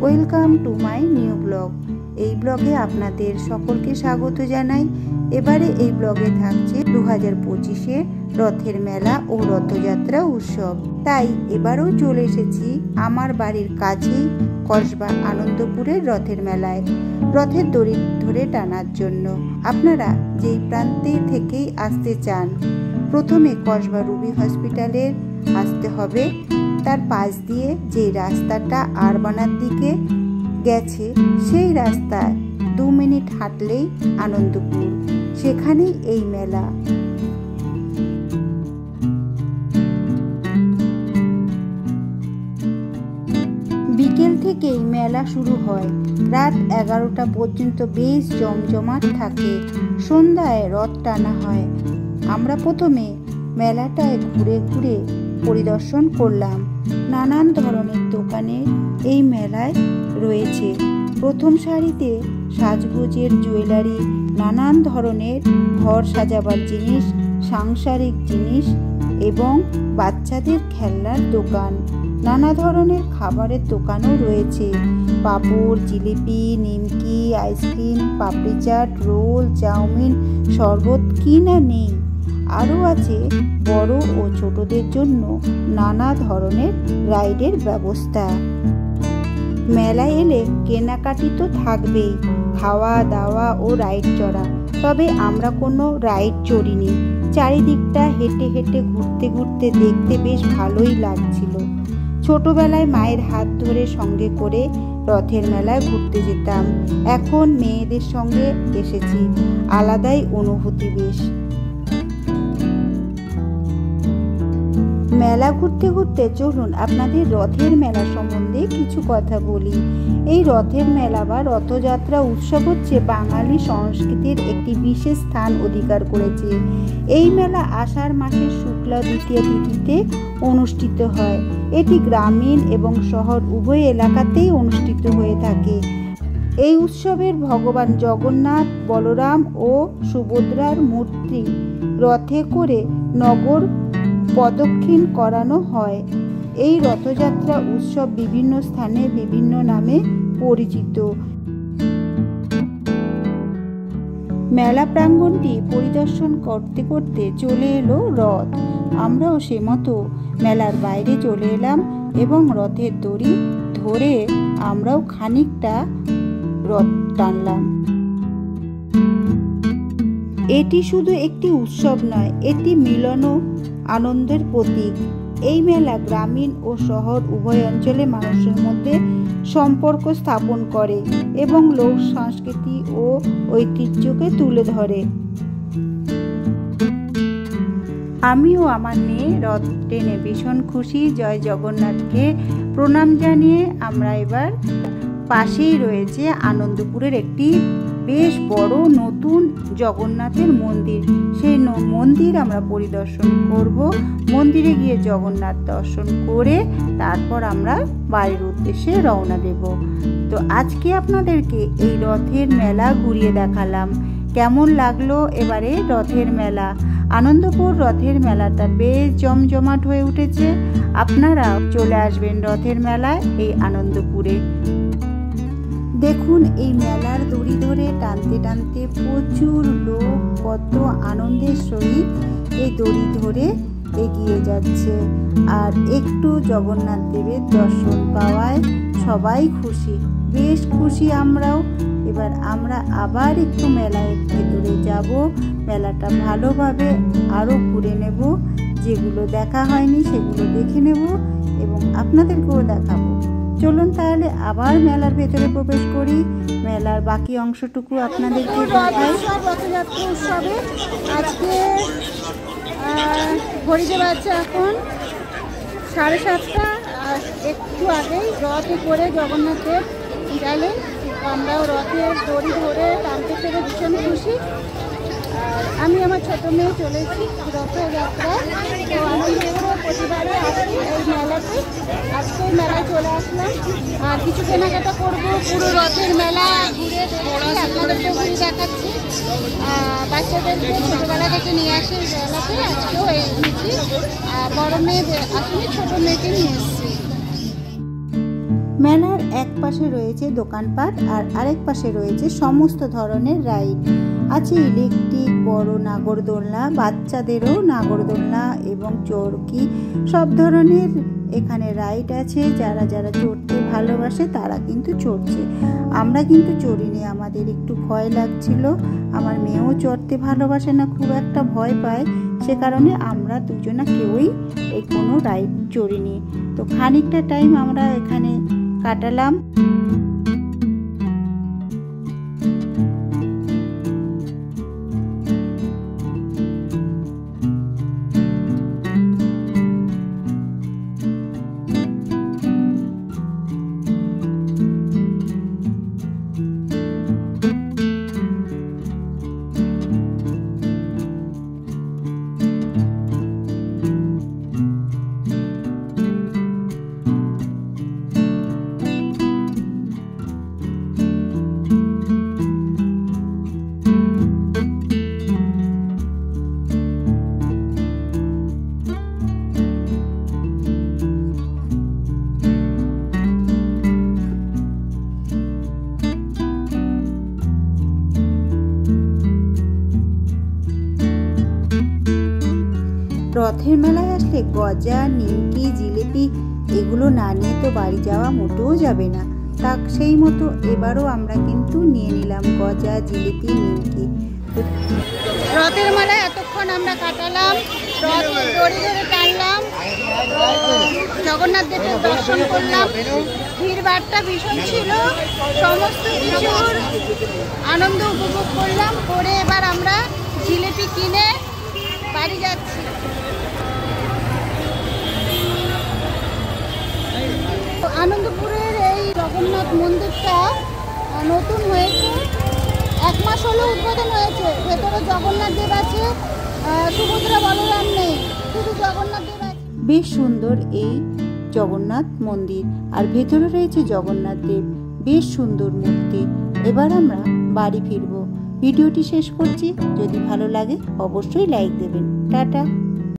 Welcome to my new blog. এই ব্লগে আপনাদের সকলকে স্বাগত জানাই। এবারে এই ব্লগে থাকছে 2025-এর রথের মেলা ও রথযাত্রা উৎসব। তাই এবারেও চলে এসেছি আমার বাড়ির কাছেই কসবা আনন্দপুরের রথের মেলায় রথের দড়ি ধরে টানার জন্য। আপনারা যেই প্রান্তে থেকেই আসতে চান, প্রথমে কসবা রুবি হসপিটালের আসতে হবে। তার পাশ দিয়ে যে রাস্তাটা আরবানার দিকে গেছে, সেই রাস্তায় 2 মিনিট হাঁটলেই আনন্দপুর, সেখানেই এই মেলা। বিকেল থেকেই মেলা শুরু হয়, রাত 11টা পর্যন্ত বেশ জমজমাট থাকে। সন্ধ্যায় রথ টানা হয়। আমরা প্রথমে মেলাটায় ঘুরে ঘুরে পরিদর্শন করলাম। নানান ধরনের দোকানে এই মেলায় রয়েছে। প্রথম সারিতে সাজগোজের জুয়েলারি, নানান ধরনের ঘর সাজাবার জিনিস, সাংসারিক জিনিস এবং বাচ্চাদের খেলনার দোকান। নানা ধরনের খাবারের দোকানও রয়েছে। পাঁপড়, জিলিপি, নিমকি, আইসক্রিম, পাপড়ি চাট, রোল, চাউমিন, শরবত, কি না নেই। আরও আছে বড় ও ছোটদের জন্য নানা ধরনের রাইডের ব্যবস্থা। মেলায় এলে কেনাকাটি তো থাকবেই, খাওয়া দাওয়া ও রাইড চড়া। তবে আমরা কোনো রাইড চড়িনি। চারিদিকটা হেঁটে হেঁটে ঘুরতে ঘুরতে দেখতে বেশ ভালোই লাগছিল। ছোটবেলায় মায়ের হাত ধরে সঙ্গে করে রথের মেলায় ঘুরতে যেতাম। এখন মেয়েদের সঙ্গে এসেছি, আলাদাই অনুভূতি বেশ। মেলা ঘুরতে ঘুরতে চলুন আপনাদের রথের মেলা সম্বন্ধে কিছু কথা বলি। এই রথের মেলা বা রথযাত্রা উৎসব হচ্ছে বাঙালি সংস্কৃতির একটি বিশেষ স্থান অধিকার করেছে। এই মেলা আষাঢ় মাসের শুক্লা দ্বিতীয়া তিথিতে অনুষ্ঠিত হয়। এটি গ্রামীণ এবং শহর উভয় এলাকাতেই অনুষ্ঠিত হয়ে থাকে। এই উৎসবের ভগবান জগন্নাথ, বলরাম ও সুভদ্রার মূর্তি রথে করে নগর প্রদক্ষিণ করানো হয়। এই রথযাত্রা উৎসব বিভিন্ন স্থানে বিভিন্ন নামে পরিচিত। মেলা প্রাঙ্গণটি পরিদর্শন করতে করতে চলে এলো রথ। আমরাও সে মতো মেলার বাইরে চলে এলাম এবং রথের দড়ি ধরে আমরাও খানিকটা রথ টানলাম। এটি শুধু একটি উৎসব নয়, এটি মিলন ও আনন্দের প্রতীক। এই মেলা গ্রামীণ ও শহর উভয় অঞ্চলে মানুষের মধ্যে সম্পর্ক স্থাপন করে এবং লোক সংস্কৃতি ও ঐতিহ্যকে তুলে ধরে। আমিও আমার মেয়ে রথ টেনে ভীষণ খুশি। জয় জগন্নাথকে প্রণাম জানিয়ে আমরা এবার পাশেই রয়েছে আনন্দপুরের একটি বেশ বড় নতুন জগন্নাথের মন্দির। সেই মন্দির আমরা পরিদর্শন করব। মন্দিরে গিয়ে জগন্নাথ দর্শন করে তারপর আমরা বাড়ির উদ্দেশ্যে রওনা দেব। তো আজকে আপনাদেরকে এই রথের মেলা ঘুরিয়ে দেখালাম। কেমন লাগলো এবারে রথের মেলা? আনন্দপুর রথের মেলাটা বেশ জমজমাট হয়ে উঠেছে। আপনারা চলে আসবেন রথের মেলায় এই আনন্দপুরে। দেখুন, এই মেলার দড়ি ধরে টানতে টানতে প্রচুর লোক কত আনন্দের সহিত এই দড়ি ধরে এগিয়ে যাচ্ছে। আর একটু জগন্নাথ দেবের দর্শন পাওয়ায় সবাই খুশি, বেশ খুশি আমরাও। এবার আমরা আবার একটু মেলার ভেতরে যাব, মেলাটা ভালোভাবে আরও ঘুরে নেব। যেগুলো দেখা হয়নি সেগুলো দেখে নেব এবং আপনাদেরকেও দেখাবো। চলুন তাহলে আবার মেলার ভেতরে প্রবেশ করি, মেলার বাকি অংশটুকু আপনাদেরকে দেখাই। রথযাত্রা উৎসবে আজকে ঘড়িতে বাজছে এখন 7:30। একটু আগেই রথে করে জগন্নাথের গেলেন। আমরাও রথের দড়ি ধরে টানতে পেরে ভীষণ খুশি। আমি আমার ছোট মেয়ে চলেছি রথযাত্রায়। তো আনন্দপুরে প্রতিবারে আসি এই মেলাতে। আজকে মেলায় চলে আসলাম আর কিছু কেনাকাটা করবো। পুরো রথের মেলা ঘুরে আপনাদেরকে ঘুরে দেখাচ্ছি। বাচ্চাদেরকে ছোটোবেলা থেকে নিয়ে আসি এই মেলাতে। আজকেও এনেছি, বড় মেয়ে আসলে ছোটো মেয়েকে নিয়ে এসেছি। মেলার এক পাশে রয়েছে দোকানপাট আর আরেক পাশে রয়েছে সমস্ত ধরনের রাইড। আছে ইলেকট্রিক বড় নাগরদোলনা, বাচ্চাদেরও নাগরদোলনা এবং চরকি, সব ধরনের এখানে রাইড আছে। যারা যারা চড়তে ভালোবাসে তারা কিন্তু চড়ছে। আমরা কিন্তু চড়িনি, আমাদের একটু ভয় লাগছিল। আমার মেয়েও চড়তে ভালোবাসে না, খুব একটা ভয় পায়, সে কারণে আমরা দুজনা কেউই এই কোনো রাইড চড়িনি। তো খানিকটা টাইম আমরা এখানে কাটালাম। রথের মেলায় আসলে গজা, নিমকি, জিলিপি এগুলো না নিয়ে তো বাড়ি যাওয়া মোটেও যাবে না। তা সেই মতো এবারও আমরা কিন্তু নিয়ে নিলাম গজা, জিলিপি, নিমকি। রথের মেলায় এতক্ষণ আমরা কাটালাম, রথের দড়ি ধরে টানলাম, জগন্নাথ দেবের দর্শন করলাম। ভিড়ভাড়টা ভীষণ ছিল, সমস্ত কিছুর আনন্দ উপভোগ করলাম। করে এবার আমরা জিলিপি কিনে বাড়ি যাচ্ছি। আনন্দপুরের এই জগন্নাথ মন্দিরটা নতুন হয়েছে, 1 মাস হলো উদ্বোধন হয়েছে। ভেতরে জগন্নাথ দেব আছে, সুভদ্রা বলরাম নেই, শুধু জগন্নাথ দেব আছে। বেশ সুন্দর এই জগন্নাথ মন্দির, আর ভেতরে রয়েছে জগন্নাথ দেব, বেশ সুন্দর মূর্তি। এবার আমরা বাড়ি ফিরবো। ভিডিওটি শেষ করছি, যদি ভালো লাগে অবশ্যই লাইক দেবেন। টাটা।